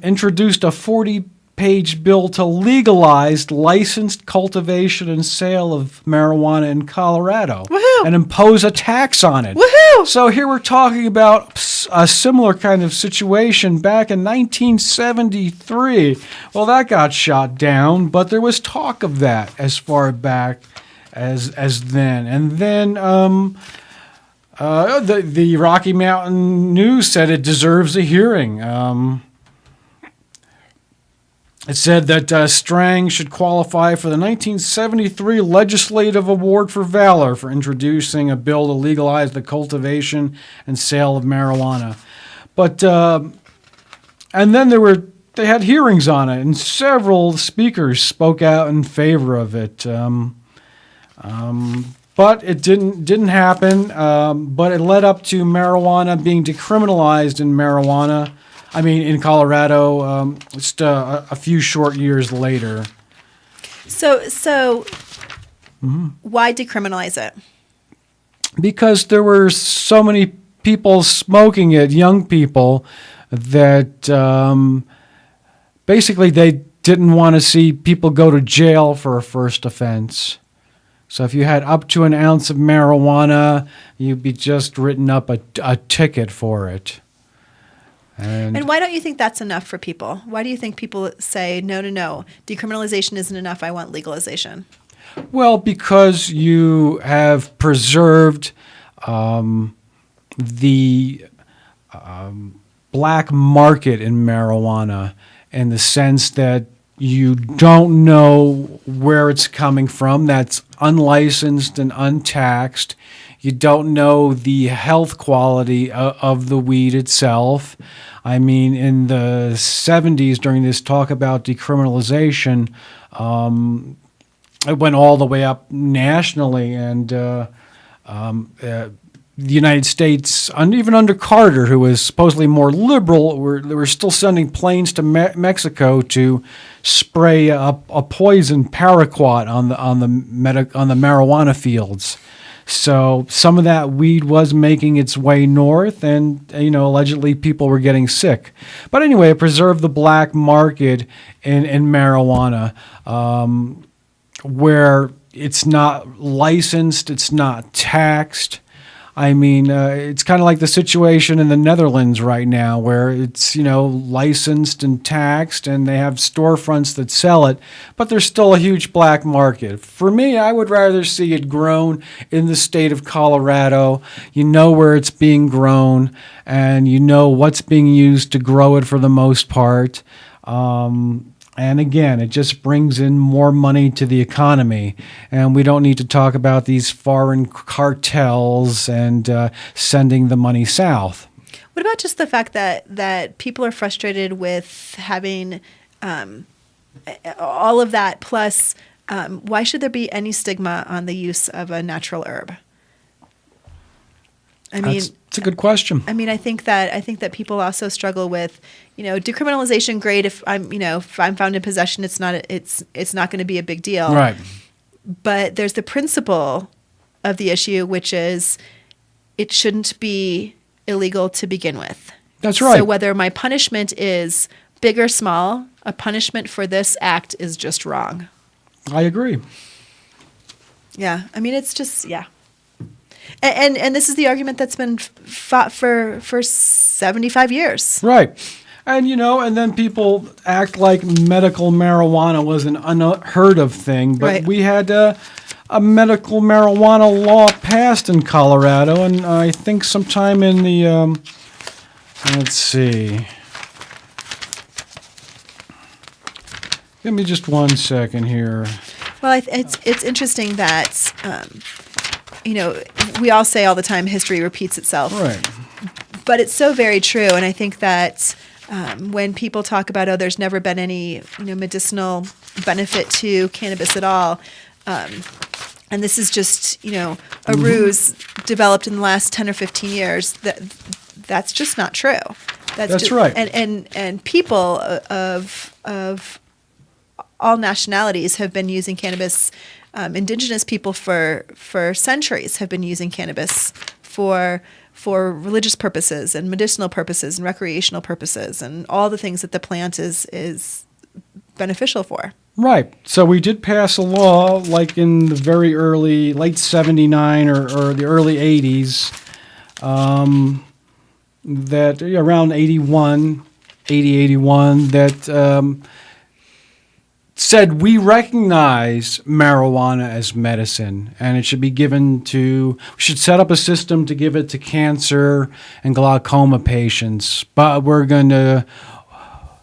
introduced a 40-page bill to legalize licensed cultivation and sale of marijuana in Colorado. Woohoo! And impose a tax on it. Woohoo! So here we're talking about a similar kind of situation back in 1973. Well, that got shot down, but there was talk of that as far back as then. And then the Rocky Mountain News said it deserves a hearing. It said that Strang should qualify for the 1973 Legislative Award for Valor for introducing a bill to legalize the cultivation and sale of marijuana. But and then they had hearings on it, and several speakers spoke out in favor of it. But it didn't happen. But it led up to marijuana being decriminalized in Colorado, just a few short years later. So why decriminalize it? Because there were so many people smoking it, young people, that basically they didn't want to see people go to jail for a first offense. So if you had up to an ounce of marijuana, you'd be just written up a ticket for it. And why don't you think that's enough for people? Why do you think people say, no, decriminalization isn't enough, I want legalization? Well, because you have preserved the black market in marijuana in the sense that you don't know where it's coming from. That's unlicensed and untaxed. You don't know the health quality of the weed itself. I mean, in the 70s, during this talk about decriminalization, it went all the way up nationally, and the United States, even under Carter, who was supposedly more liberal, they were still sending planes to Mexico to spray a poison paraquat on the marijuana fields. So some of that weed was making its way north, and allegedly people were getting sick. But anyway, it preserved the black market in marijuana, where it's not licensed, it's not taxed. I mean, it's kind of like the situation in the Netherlands right now, where it's, licensed and taxed, and they have storefronts that sell it, but there's still a huge black market. For me, I would rather see it grown in the state of Colorado. You know where it's being grown, and you know what's being used to grow it for the most part. And again, it just brings in more money to the economy. And we don't need to talk about these foreign cartels and sending the money south. What about just the fact that people are frustrated with having all of that, plus why should there be any stigma on the use of a natural herb? I mean, it's a good question. I mean, I think that people also struggle with, decriminalization. Great, if I'm found in possession, it's not going to be a big deal. Right. But there's the principle of the issue, which is it shouldn't be illegal to begin with. That's right. So whether my punishment is big or small, a punishment for this act is just wrong. I agree. Yeah, I mean, it's just And this is the argument that's been fought for 75 years. Right. And, and then people act like medical marijuana was an unheard of thing. But Right. we had a medical marijuana law passed in Colorado. And I think sometime in the, let's see. Give me just 1 second here. Well, it's interesting that, we all say all the time history repeats itself. Right. But it's so very true. And I think that when people talk about, there's never been any medicinal benefit to cannabis at all, and this is just a ruse developed in the last 10 or 15 years, that's just not true. That's right. And people of all nationalities have been using cannabis. Indigenous people for centuries have been using cannabis for religious purposes and medicinal purposes and recreational purposes and all the things that the plant is beneficial for. Right. So we did pass a law like in the very late 79 or the early 80s, that around 81, that said we recognize marijuana as medicine, and it should be given we should set up a system to give it to cancer and glaucoma patients, but we're going to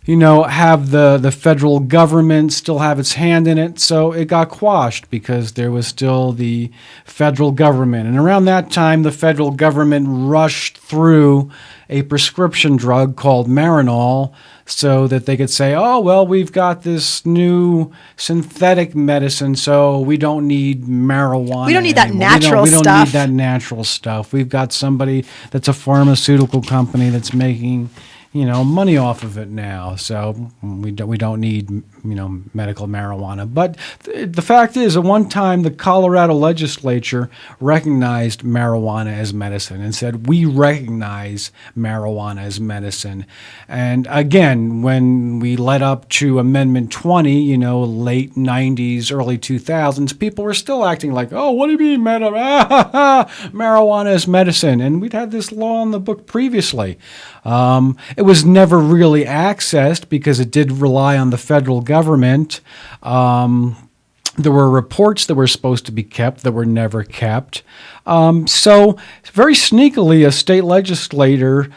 have the federal government still have its hand in it. So it got quashed because there was still the federal government. And around that time, the federal government rushed through a prescription drug called Marinol so that they could say, oh, well, we've got this new synthetic medicine, so we don't need marijuana. We don't need that anymore. natural we don't stuff. need that natural stuff. We've got somebody that's a pharmaceutical company that's making money off of it now. So we don't need, medical marijuana. But the fact is, at one time, the Colorado legislature recognized marijuana as medicine and said, we recognize marijuana as medicine. And again, when we led up to Amendment 20, late 90s, early 2000s, people were still acting like, oh, what do you mean marijuana is medicine? And we'd had this law on the book previously. It was never really accessed because it did rely on the federal government. There were reports that were supposed to be kept that were never kept. So very sneakily, a state legislator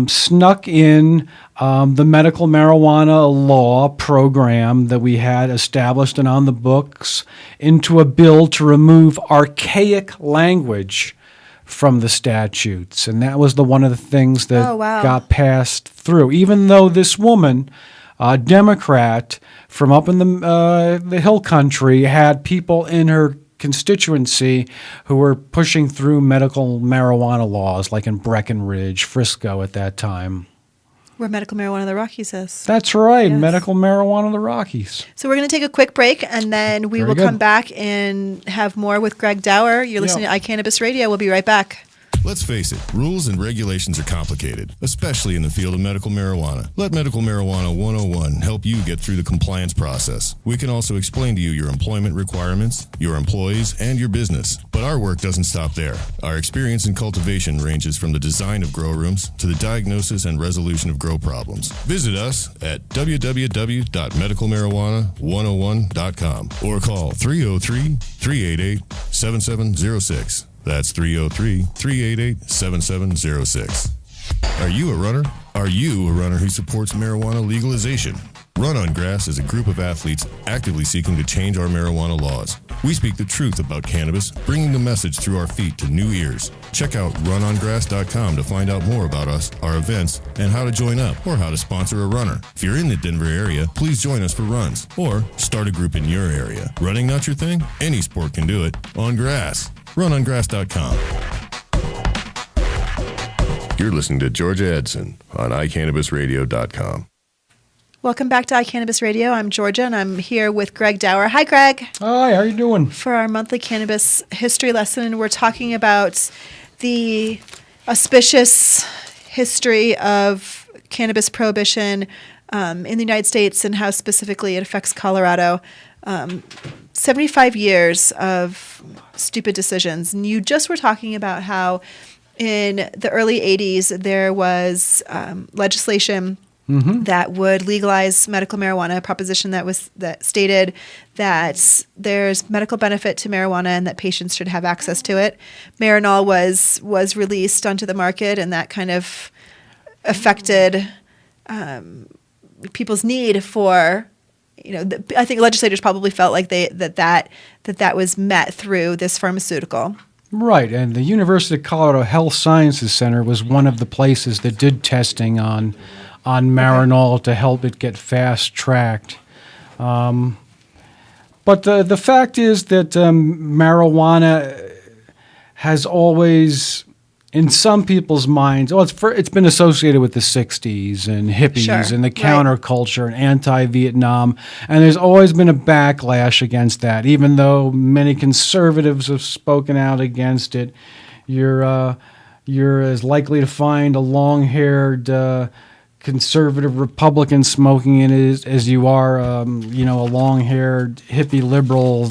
snuck in the medical marijuana law program that we had established and on the books into a bill to remove archaic language from the statutes. And that was one of the things that got passed through. Even though this woman, a Democrat from up in the hill country, had people in her constituency who were pushing through medical marijuana laws, like in Breckenridge, Frisco at that time. Where medical marijuana of the Rockies is. That's right, Yes. medical marijuana of the Rockies. So we're going to take a quick break, and then we will come back and have more with Greg Daurer. You're listening to iCannabis Radio. We'll be right back. Let's face it, rules and regulations are complicated, especially in the field of medical marijuana. Let Medical Marijuana 101 help you get through the compliance process. We can also explain to you your employment requirements, your employees, and your business. But our work doesn't stop there. Our experience in cultivation ranges from the design of grow rooms to the diagnosis and resolution of grow problems. Visit us at www.medicalmarijuana101.com or call 303-388-7706. That's 303-388-7706. Are you a runner? Are you a runner who supports marijuana legalization? Run on Grass is a group of athletes actively seeking to change our marijuana laws. We speak the truth about cannabis, bringing the message through our feet to new ears. Check out runongrass.com to find out more about us, our events, and how to join up or how to sponsor a runner. If you're in the Denver area, please join us for runs or start a group in your area. Running not your thing? Any sport can do it. On grass. RunOnGrass.com. You're listening to Georgia Edson on iCannabisRadio.com. Welcome back to iCannabis Radio. I'm Georgia, and I'm here with Greg Daurer. Hi, Greg. Hi, how are you doing? For our monthly cannabis history lesson, we're talking about the auspicious history of cannabis prohibition in the United States and how specifically it affects Colorado. 75 years of stupid decisions. And you just were talking about how in the early 80s there was legislation that would legalize medical marijuana, a proposition that stated that there's medical benefit to marijuana and that patients should have access to it. Marinol was released onto the market, and that kind of affected people's need for, I think legislators probably felt like that was met through this pharmaceutical. Right, and the University of Colorado Health Sciences Center was one of the places that did testing on Marinol to help it get fast-tracked. But the fact is that marijuana has always, in some people's minds, it's been associated with the 60s and hippies and the counterculture and anti-Vietnam, and there's always been a backlash against that. Even though many conservatives have spoken out against it, you're as likely to find a long-haired conservative Republican smoking it as you are, a long-haired hippie liberal,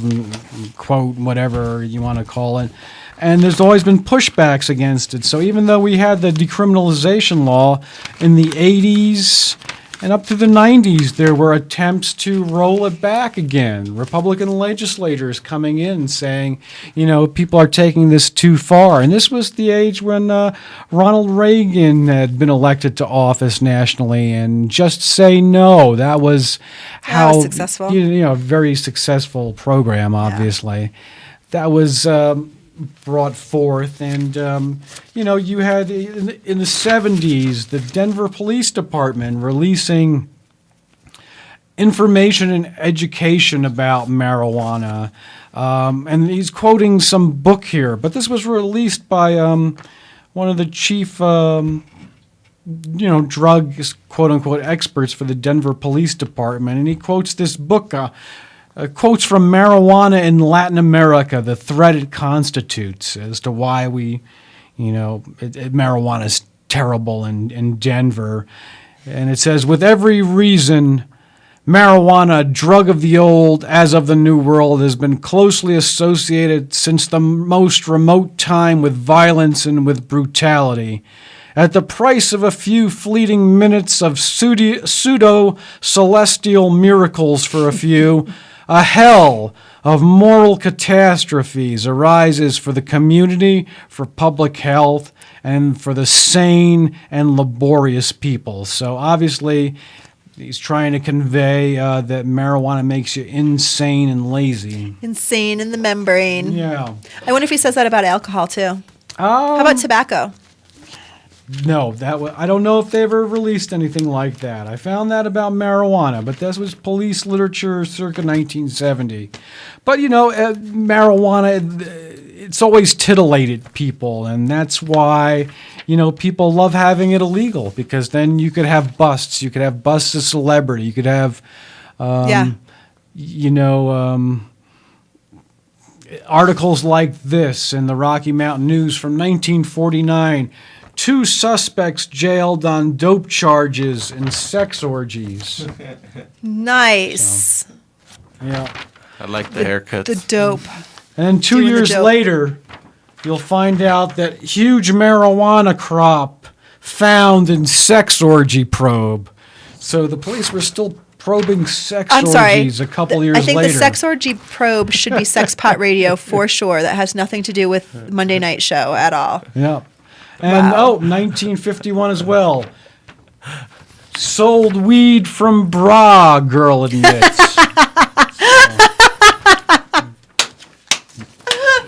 quote, whatever you want to call it. And there's always been pushbacks against it. So even though we had the decriminalization law in the 80s And up to the 90s, there were attempts to roll it back again. Republican legislators coming in saying, people are taking this too far. And this was the age when Ronald Reagan had been elected to office nationally. And Just Say No, that was how successful. A very successful program, obviously. That was brought forth, and you had in the 70s the Denver Police Department releasing information and education about marijuana, and he's quoting some book here, but this was released by one of the chief drug quote unquote experts for the Denver Police Department, and he quotes this book. Quotes from Marijuana in Latin America, the threat it constitutes, as to why marijuana is terrible in Denver. And it says, with every reason, marijuana, a drug of the old as of the New World, has been closely associated since the most remote time with violence and with brutality. At the price of a few fleeting minutes of pseudo-celestial miracles for a few, a hell of moral catastrophes arises for the community, for public health, and for the sane and laborious people. So obviously, he's trying to convey that marijuana makes you insane and lazy. Insane in the membrane. Yeah. I wonder if he says that about alcohol, too. How about tobacco? No, I don't know if they ever released anything like that. I found that about marijuana, but this was police literature circa 1970. But, marijuana, it's always titillated people, and that's why, people love having it illegal, because then you could have busts. You could have busts of celebrity. You could have, articles like this in the Rocky Mountain News from 1949. 2 suspects jailed on dope charges and sex orgies. Nice. Yeah. I like the haircuts. The dope. And 2 years later, you'll find out that huge marijuana crop found in sex orgy probe. So the police were still probing sex orgies a couple years later. I think the sex orgy probe should be Sex Pot Radio for sure. That has nothing to do with Monday Night Show at all. Yeah. And 1951 as well. Sold weed from bra, girl admits.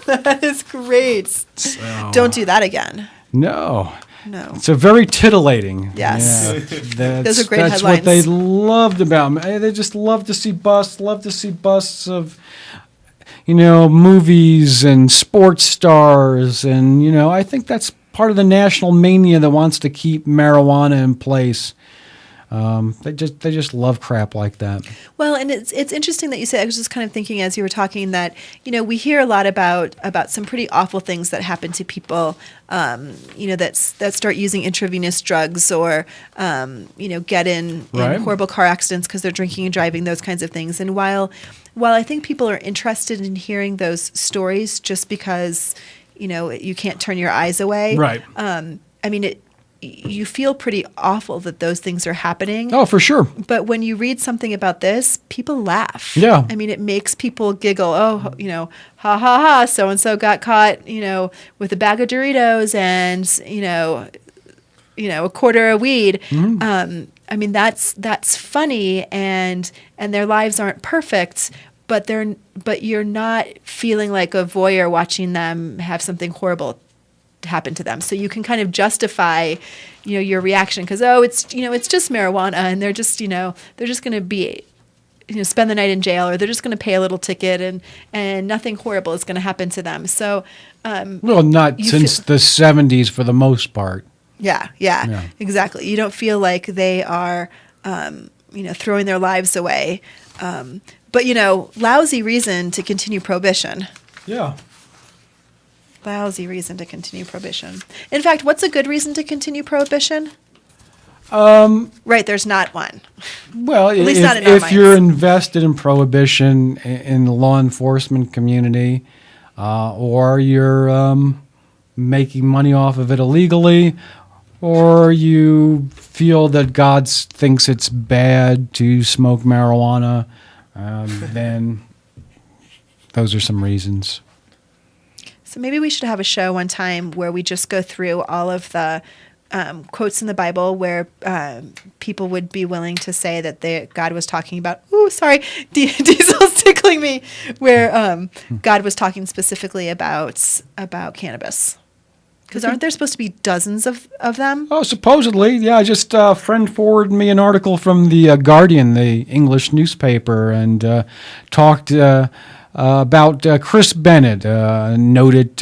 That is great. So, don't do that again. No. No. So very tittillating. Yes. Yeah, Those are great that's headlines. what they loved about me. They just love to see busts of, movies and sports stars. And, I think that's part of the national mania that wants to keep marijuana in place. They just love crap like that. Well, and it's interesting that you said. I was just kind of thinking as you were talking that we hear a lot about some pretty awful things that happen to people. That start using intravenous drugs or get in horrible car accidents because they're drinking and driving, those kinds of things. And while I think people are interested in hearing those stories, just because you can't turn your eyes away. Right. You feel pretty awful that those things are happening. Oh, for sure. But when you read something about this, people laugh. Yeah. It makes people giggle. Oh, ha ha ha, so-and-so got caught, with a bag of Doritos and, a quarter of weed. Mm-hmm. That's funny and their lives aren't perfect, but you're not feeling like a voyeur watching them have something horrible happen to them. So you can kind of justify, your reaction because, it's just marijuana and they're just going to be, spend the night in jail, or they're just going to pay a little ticket and nothing horrible is going to happen to them. So, not since the 70s for the most part. Yeah, exactly. You don't feel like they are, throwing their lives away. But, lousy reason to continue prohibition. Yeah. Lousy reason to continue prohibition. In fact, what's a good reason to continue prohibition? Right, there's not one. Well, at least not in our if minds. you're invested in prohibition in the law enforcement community, or you're making money off of it illegally, or you feel that God thinks it's bad to smoke marijuana, then those are some reasons. So maybe we should have a show one time where we just go through all of the quotes in the Bible where people would be willing to say that God was talking about. Ooh, sorry, Diesel's tickling me. Where God was talking specifically about cannabis. Because aren't there supposed to be dozens of them? Oh, supposedly, yeah. Just a friend forwarded me an article from the Guardian, the English newspaper, and talked about Chris Bennett, a noted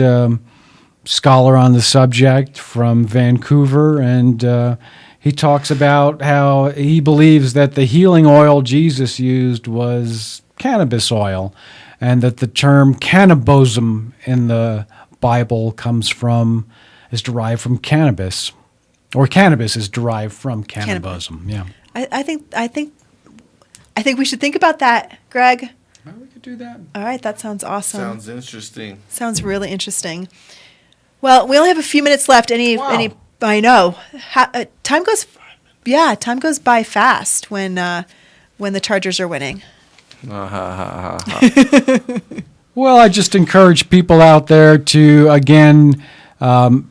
scholar on the subject from Vancouver, and he talks about how he believes that the healing oil Jesus used was cannabis oil, and that the term cannabism in the Bible is derived from cannabis, or cannabis is derived from cannabism. Yeah, I think we should think about that, Greg. Well, we could do that. All right, that sounds awesome. Sounds interesting. Sounds really interesting. Well, we only have a few minutes left. I know. Time goes by fast when the Chargers are winning. Well, I just encourage people out there to, again,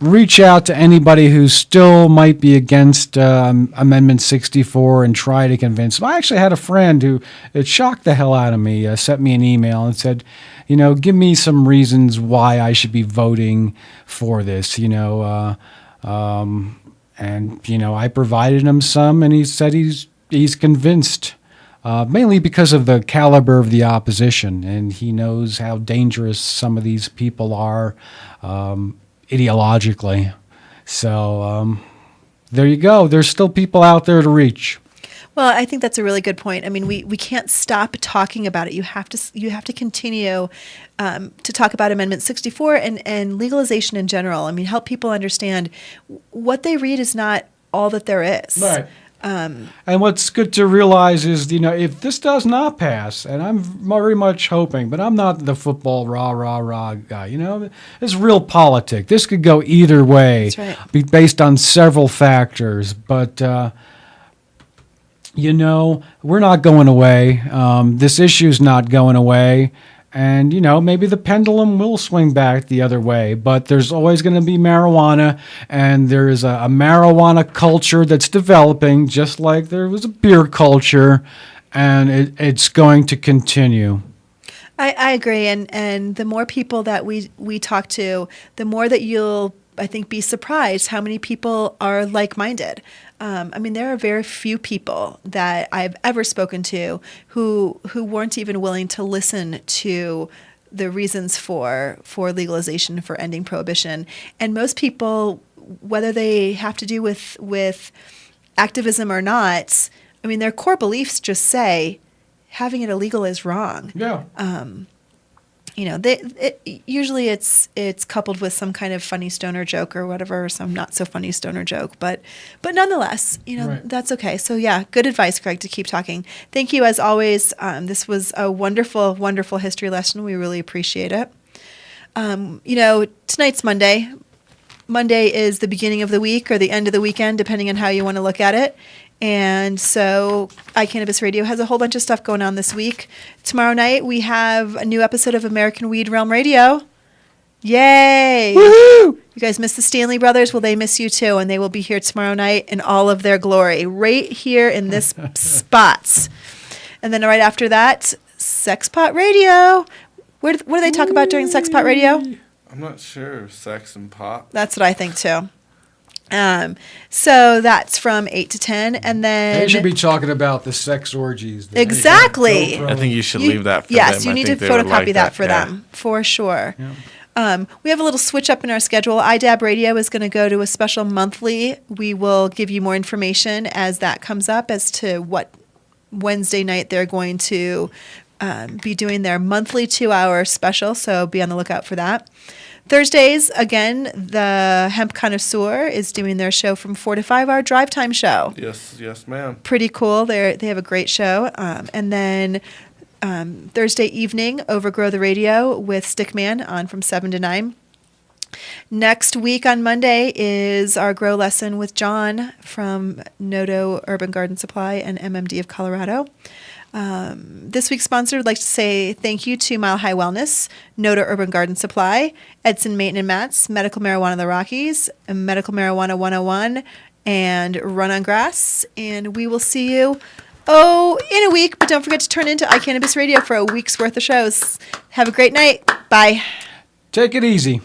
reach out to anybody who still might be against Amendment 64 and try to convince them. I actually had a friend who, it shocked the hell out of me, sent me an email and said, give me some reasons why I should be voting for this, and, I provided him some, and he said he's convinced. Mainly because of the caliber of the opposition, and he knows how dangerous some of these people are ideologically. So there you go. There's still people out there to reach. Well, I think that's a really good point. I mean, we can't stop talking about it. You have to continue to talk about Amendment 64 and legalization in general. I mean, help people understand what they read is not all that there is. Right. And what's good to realize is, if this does not pass, and I'm very much hoping, but I'm not the football rah guy, it's real politics. This could go either way. That's right. Be based on several factors, but, we're not going away. This issue's not going away. And, maybe the pendulum will swing back the other way, but there's always going to be marijuana, and there is a marijuana culture that's developing, just like there was a beer culture, and it's going to continue. I agree, and the more people that we talk to, the more that you'll, I think, be surprised how many people are like-minded. There are very few people that I've ever spoken to who weren't even willing to listen to the reasons for legalization, for ending prohibition. And most people, whether they have to do with activism or not, their core beliefs just say having it illegal is wrong. Yeah. Usually it's coupled with some kind of funny stoner joke or whatever, or some not so funny stoner joke, but nonetheless, Right. That's okay. So yeah, good advice, Greg, to keep talking. Thank you as always. This was a wonderful, wonderful history lesson. We really appreciate it. Tonight's Monday. Monday is the beginning of the week or the end of the weekend, depending on how you want to look at it. And so iCannabis Radio has a whole bunch of stuff going on this week. Tomorrow night, we have a new episode of American Weed Realm Radio. Yay! Woohoo! You guys miss the Stanley Brothers? Well, they miss you too, and they will be here tomorrow night in all of their glory, right here in this spot. And then right after that, Sex Pot Radio. What do they talk about during Sex Pot Radio? I'm not sure. Sex and pot. That's what I think too. So that's from 8 to 10, and then They should be talking about the sex orgies. Exactly. I think you should leave that for them. Yes, you I need to think they would photocopy like that for yeah. them, for sure. Yeah. We have a little switch up in our schedule. IDAB Radio is going to go to a special monthly. We will give you more information as that comes up as to what Wednesday night they're going to be doing their monthly 2-hour special, so be on the lookout for that. Thursdays, again, the Hemp Connoisseur is doing their show from 4 to 5, our drive time show. Yes, ma'am. Pretty cool. They have a great show. And then Thursday evening, Overgrow the Radio with Stickman on from 7 to 9. Next week on Monday is our grow lesson with John from Nodo Urban Garden Supply and MMD of Colorado. This week's sponsor would like to say thank you to Mile High Wellness, Noda Urban Garden Supply, Edson Maton and Mats, Medical Marijuana of the Rockies, Medical Marijuana 101, and Run on Grass. And we will see you, in a week. But don't forget to turn into iCannabis Radio for a week's worth of shows. Have a great night. Bye. Take it easy.